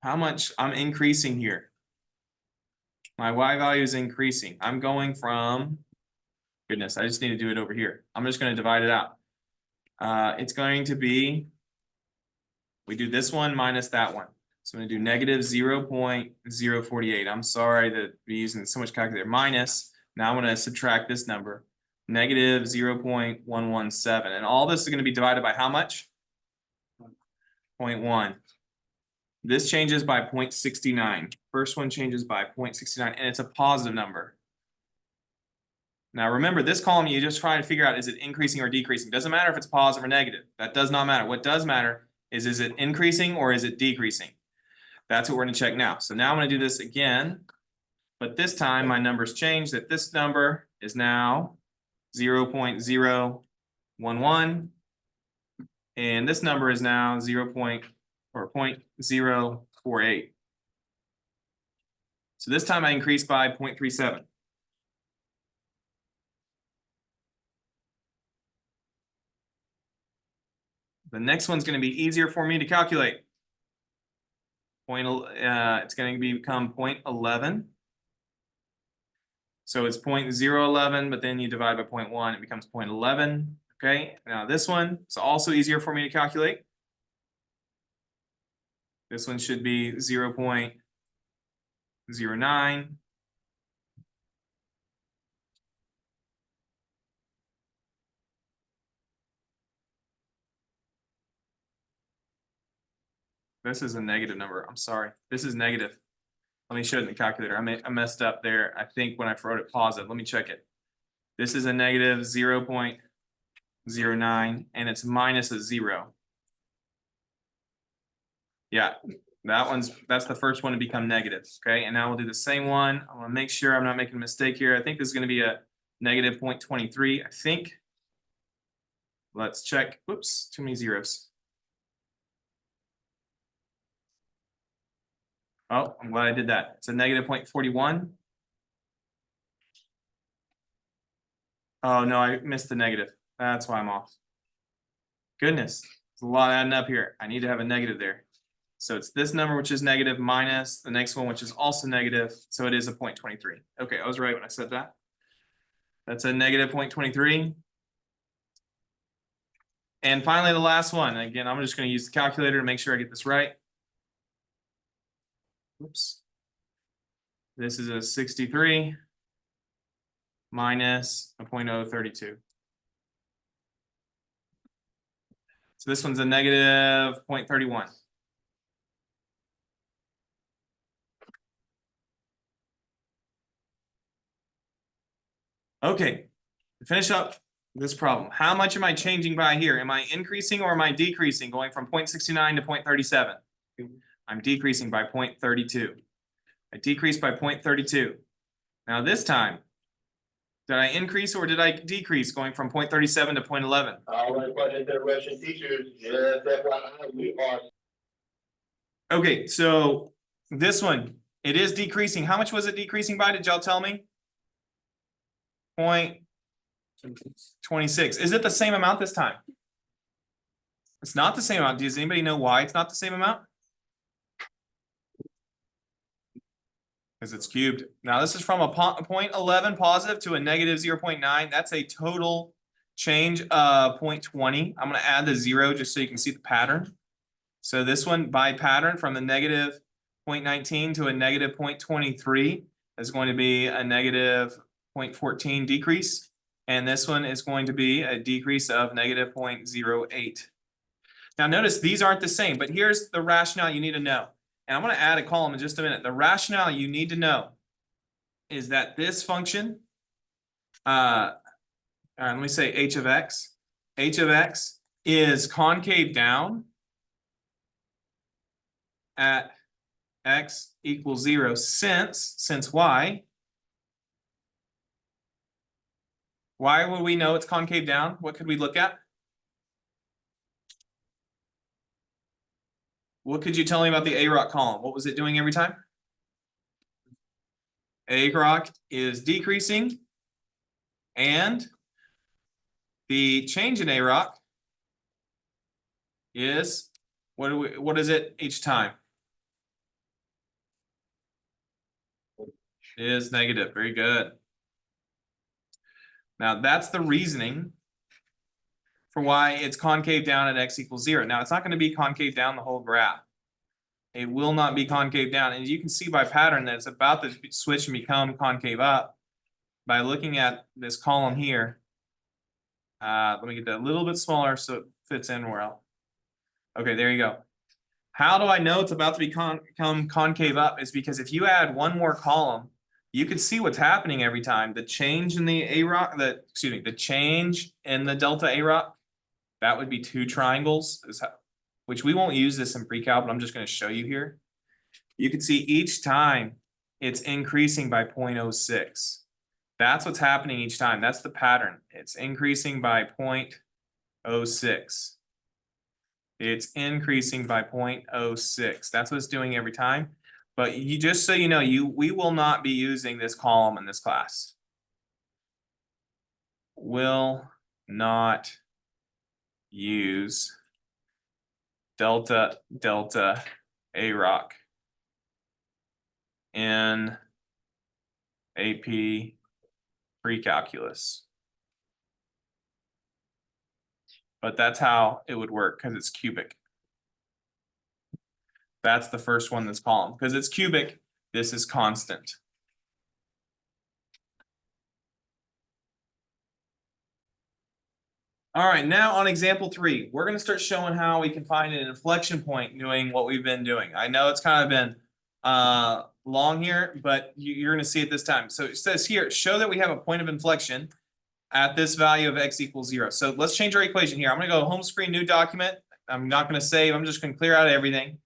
How much I'm increasing here? My y value is increasing. I'm going from, goodness, I just need to do it over here. I'm just going to divide it out. It's going to be, we do this one minus that one. So I'm going to do negative 0.048. I'm sorry to be using so much calculator. Minus, now I'm going to subtract this number, negative 0.117. And all this is going to be divided by how much? 0.1. This changes by 0.69. First one changes by 0.69, and it's a positive number. Now remember, this column, you just try to figure out, is it increasing or decreasing? Doesn't matter if it's positive or negative. That does not matter. What does matter is it increasing or is it decreasing? That's what we're going to check now. So now I'm going to do this again. But this time my numbers changed, that this number is now 0.011. And this number is now 0.048. So this time I increased by 0.37. The next one's going to be easier for me to calculate. It's going to become 0.11. So it's 0.011, but then you divide by 0.1, it becomes 0.11. Okay, now this one is also easier for me to calculate. This one should be 0.09. This is a negative number. I'm sorry. This is negative. Let me show it in the calculator. I messed up there. I think when I wrote it positive. Let me check it. This is a negative 0.09, and it's minus a 0. Yeah, that's the first one to become negative. Okay, and now we'll do the same one. I want to make sure I'm not making a mistake here. I think this is going to be a negative 0.23. I think. Let's check. Whoops, too many zeros. Oh, I'm glad I did that. It's a negative 0.41. Oh no, I missed the negative. That's why I'm off. Goodness, there's a lot adding up here. I need to have a negative there. So it's this number, which is negative, minus the next one, which is also negative. So it is a 0.23. Okay, I was right when I said that. That's a negative 0.23. And finally, the last one. Again, I'm just going to use the calculator to make sure I get this right. Oops. This is a 63 minus a 0.032. So this one's a negative 0.31. Okay, to finish up this problem, how much am I changing by here? Am I increasing or am I decreasing, going from 0.69 to 0.37? I'm decreasing by 0.32. I decreased by 0.32. Now this time, did I increase or did I decrease, going from 0.37 to 0.11? Okay, so this one, it is decreasing. How much was it decreasing by? Did y'all tell me? 0.26. Is it the same amount this time? It's not the same amount. Does anybody know why it's not the same amount? Because it's cubed. Now this is from a 0.11 positive to a negative 0.9. That's a total change of 0.20. I'm going to add the 0 just so you can see the pattern. So this one by pattern from the negative 0.19 to a negative 0.23 is going to be a negative 0.14 decrease. And this one is going to be a decrease of negative 0.08. Now notice these aren't the same, but here's the rationale you need to know. And I'm going to add a column in just a minute. The rationale you need to know is that this function, let me say h of x is concave down at x equals 0 since y. Why would we know it's concave down? What could we look at? What could you tell me about the AROC column? What was it doing every time? AROC is decreasing, and the change in AROC is what is it each time? It is negative. Very good. Now that's the reasoning for why it's concave down at x equals 0. Now it's not going to be concave down the whole graph. It will not be concave down. And you can see by pattern that it's about to switch and become concave up by looking at this column here. Let me get that a little bit smaller so it fits in well. Okay, there you go. How do I know it's about to become concave up? Is because if you add one more column, you can see what's happening every time. The change in the AROC, the change in the delta AROC, that would be two triangles, which we won't use this in pre-cal, but I'm just going to show you here. You can see each time it's increasing by 0.06. That's what's happening each time. That's the pattern. It's increasing by 0.06. It's increasing by 0.06. That's what it's doing every time. But you just so you know, we will not be using this column in this class. Will not use delta delta AROC in AP pre-calculus. But that's how it would work because it's cubic. That's the first one that's column. Because it's cubic, this is constant. All right, now on example 3, we're going to start showing how we can find an inflection point doing what we've been doing. I know it's kind of been long here, but you're going to see it this time. So it says here, show that we have a point of inflection at this value of x equals 0. So let's change our equation here. I'm going to go home screen, new document. I'm not going to save. I'm just going to clear out everything.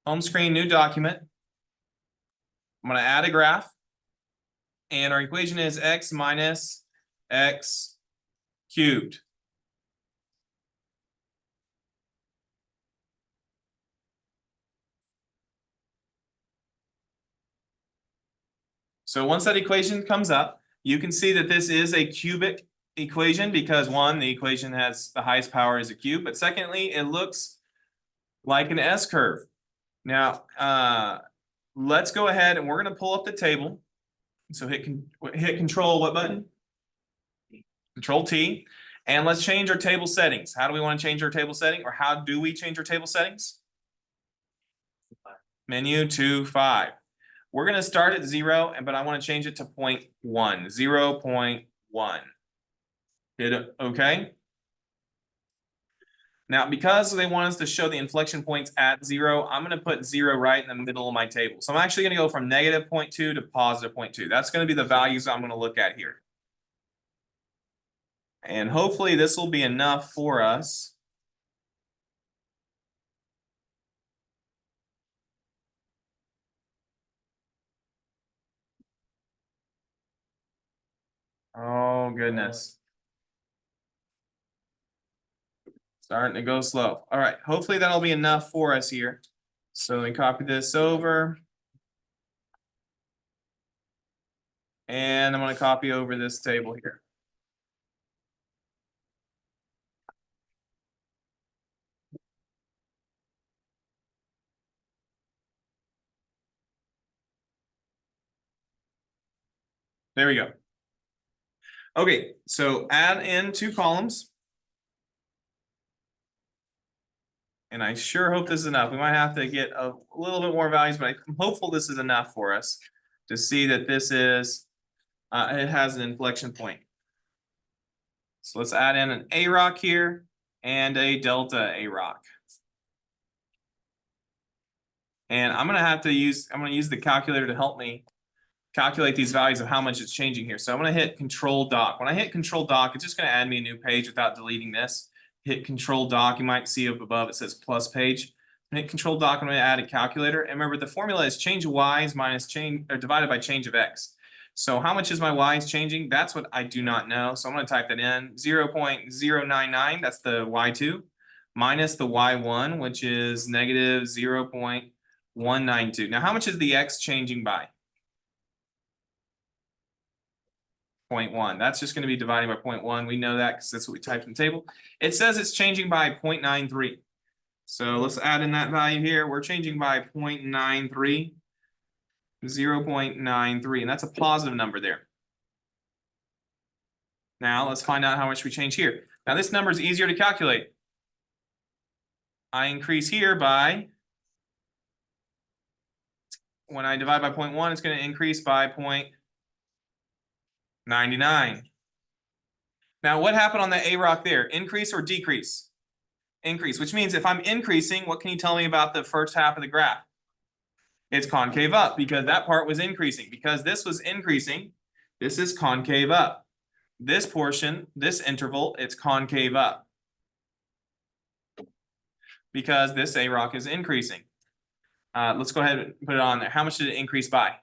Home screen, new document. I'm going to add a graph. And our equation is x minus x cubed. So once that equation comes up, you can see that this is a cubic equation because one, the equation has the highest power is a cube, but secondly, it looks like an S curve. Now, let's go ahead and we're going to pull up the table. So hit control what button? Control T. And let's change our table settings. How do we want to change our table setting? Or how do we change our table settings? Menu to 5. We're going to start at 0, but I want to change it to 0.1, 0.1. Hit OK. Now, because they want us to show the inflection points at 0, I'm going to put 0 right in the middle of my table. So I'm actually going to go from negative 0.2 to positive 0.2. That's going to be the values I'm going to look at here. And hopefully this will be enough for us. Oh, goodness. Starting to go slow. All right, hopefully that'll be enough for us here. So let me copy this over. And I'm going to copy over this table here. There we go. Okay, so add in 2 columns. And I sure hope this is enough. We might have to get a little bit more values, but I'm hopeful this is enough for us to see that this is, it has an inflection point. So let's add in an AROC here and a delta AROC. And I'm going to use the calculator to help me calculate these values of how much it's changing here. So I'm going to hit Control Dock. When I hit Control Dock, it's just going to add me a new page without deleting this. Hit Control Dock. You might see up above it says plus page. Hit Control Dock. I'm going to add a calculator. And remember, the formula is change of y's minus change or divided by change of x. So how much is my y's changing? That's what I do not know. So I'm going to type that in. 0.099. That's the y2 minus the y1, which is negative 0.192. Now, how much is the x changing by? 0.1. That's just going to be dividing by 0.1. We know that because that's what we typed in the table. It says it's changing by 0.93. So let's add in that value here. We're changing by 0.93, 0.93, and that's a positive number there. Now let's find out how much we change here. Now this number is easier to calculate. I increase here by, when I divide by 0.1, it's going to increase by 0.99. Now what happened on the AROC there? Increase or decrease? Increase, which means if I'm increasing, what can you tell me about the first half of the graph? It's concave up because that part was increasing. Because this was increasing, this is concave up. This portion, this interval, it's concave up. Because this AROC is increasing. Let's go ahead and put it on there. How much did it increase by?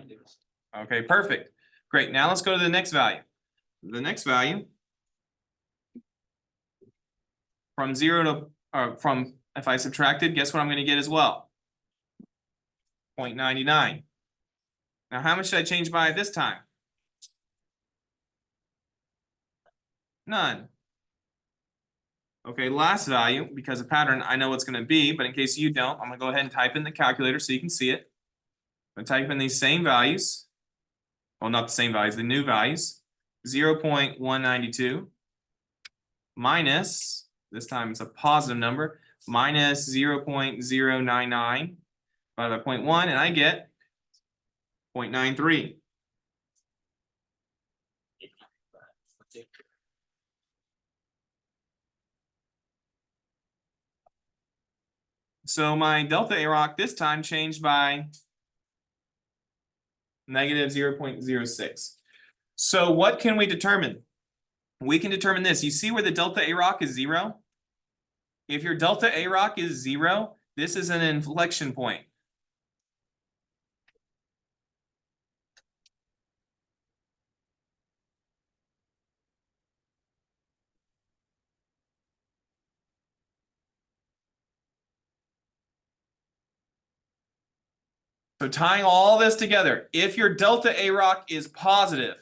degrees. Okay, perfect. Great. Now let's go to the next value. The next value from 0 to, from, if I subtracted, guess what I'm going to get as well? 0.99. Now, how much should I change by this time? None. Okay, last value, because of pattern, I know what's going to be, but in case you don't, I'm going to go ahead and type in the calculator so you can see it. I'm going to type in these same values. Well, not the same values, the new values. 0.192 minus, this time it's a positive number, minus 0.099 divided by 0.1, and I get 0.93. So my delta AROC this time changed by negative 0.06. So what can we determine? We can determine this. You see where the delta AROC is 0? If your delta AROC is 0, this is an inflection point. So tying all this together, if your delta AROC is positive,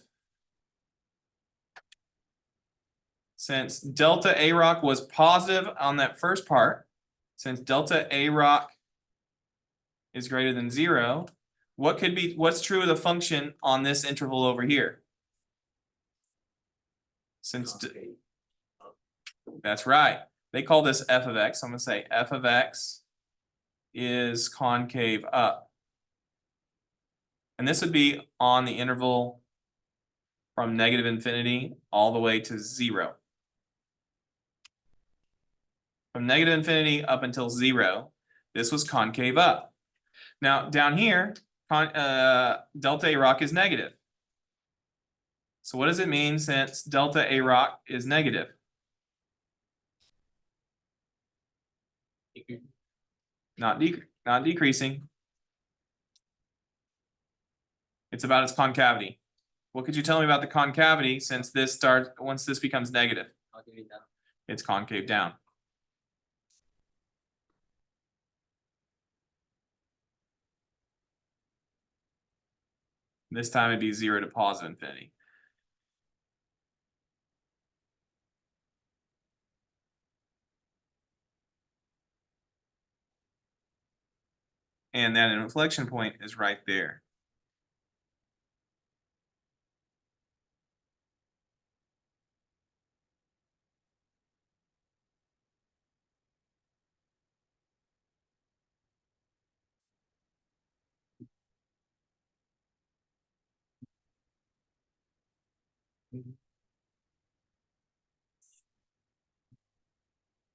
since delta AROC was positive on that first part, since delta AROC is greater than 0, what's true of the function on this interval over here? Since that's right. They call this f of x. I'm going to say f of x is concave up. And this would be on the interval from negative infinity all the way to 0. From negative infinity up until 0, this was concave up. Now down here, delta AROC is negative. So what does it mean since delta AROC is negative? Not decreasing. It's about its concavity. What could you tell me about the concavity since this starts, once this becomes negative? It's concave down. This time it'd be 0 to positive infinity. And that inflection point is right there.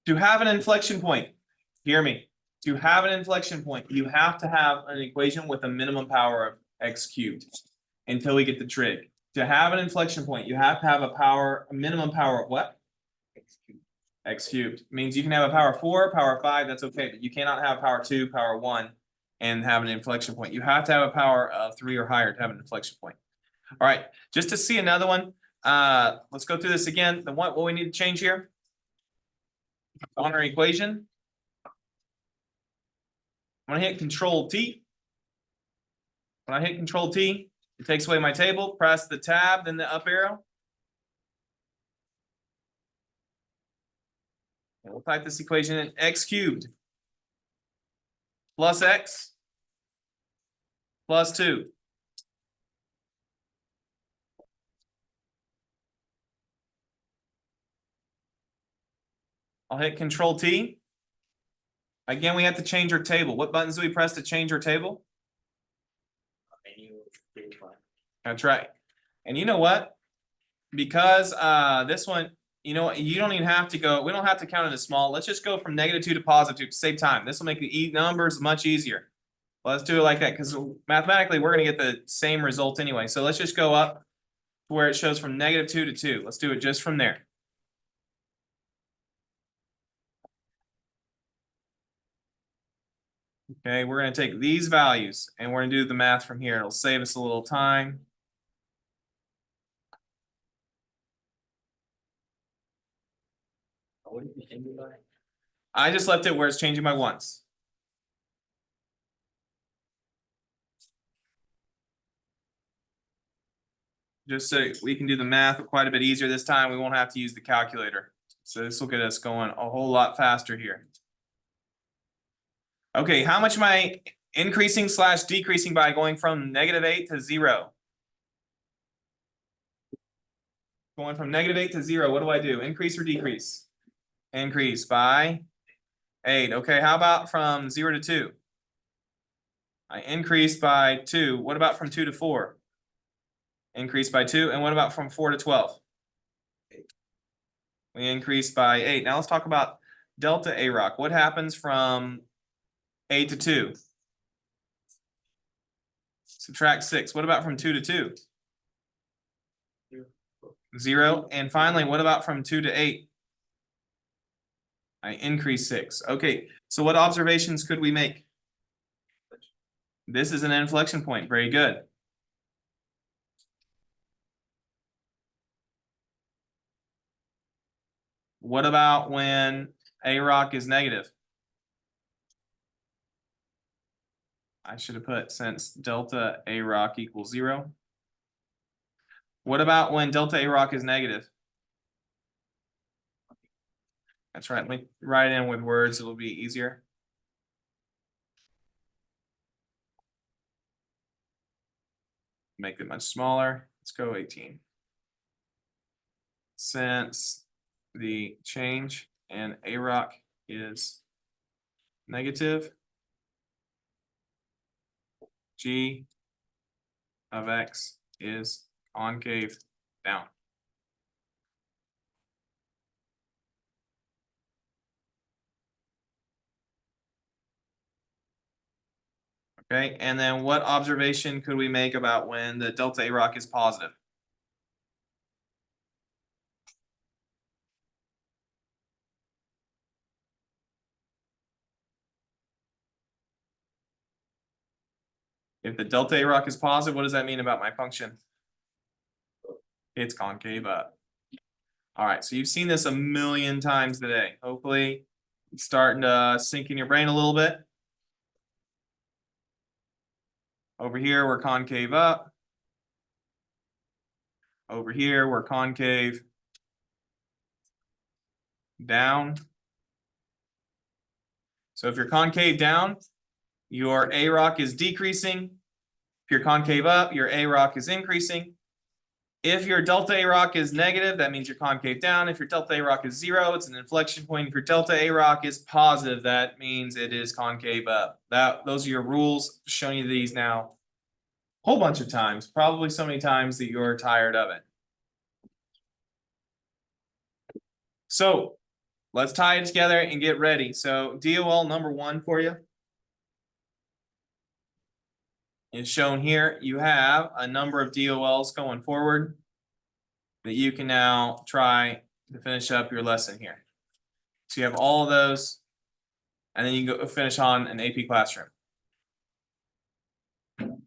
To have an inflection point, hear me. To have an inflection point, you have to have an equation with a minimum power of x cubed until we get the trig. To have an inflection point, you have to have a minimum power of what? X cubed. X cubed. Means you can have a power 4, power 5, that's okay, but you cannot have power 2, power 1, and have an inflection point. You have to have a power of 3 or higher to have an inflection point. All right, just to see another one, let's go through this again. What we need to change here on our equation. I'm gonna hit Control T. When I hit Control T, it takes away my table. Press the tab, then the up arrow. And we'll type this equation in: x cubed plus x plus 2. I'll hit Control T. Again, we have to change our table. What buttons do we press to change our table? That's right. And you know what? Because this one, you know, you don't even have to go, we don't have to count it as small. Let's just go from -2 to +2 to save time. This will make the numbers much easier. Let's do it like that, because mathematically we're going to get the same result anyway. So let's just go up to where it shows from -2 to 2. Let's do it just from there. Okay, we're gonna take these values and we're gonna do the math from here. It'll save us a little time. What did you think about it? I just left it where it's changing by ones. Just so we can do the math quite a bit easier this time, we won't have to use the calculator. So this will get us going a whole lot faster here. Okay, how much am I increasing slash decreasing by going from -8 to 0? Going from -8 to 0, what do I do? Increase or decrease? Increase by 8. Okay, how about from 0 to 2? I increase by 2. What about from 2 to 4? Increase by 2. And what about from 4 to 12? We increase by 8. Now let's talk about delta AROC. What happens from 8 to 2? Subtract 6. What about from 2 to 2? 0. And finally, what about from 2 to 8? I increase 6. Okay, so what observations could we make? This is an inflection point. Very good. What about when AROC is negative? I should have put since delta AROC equals 0. What about when delta AROC is negative? That's right. Let me write in with words. It'll be easier. Make it much smaller. Let's go 18. Since the change in AROC is negative, G of X is concave down. Okay, and then what observation could we make about when the delta AROC is positive? If the delta AROC is positive, what does that mean about my function? It's concave up. All right, so you've seen this a million times today. Hopefully, it's starting to sink in your brain a little bit. Over here, we're concave up. Over here, we're concave down. So if you're concave down, your AROC is decreasing. If you're concave up, your AROC is increasing. If your delta AROC is negative, that means you're concave down. If your delta AROC is 0, it's an inflection point. If your delta AROC is positive, that means it is concave up. Those are your rules. Showing you these now a whole bunch of times, probably so many times that you're tired of it. So let's tie it together and get ready. So DOL number 1 for you is shown here. You have a number of DOLs going forward that you can now try to finish up your lesson here. So you have all of those, and then you can go finish on an AP Classroom.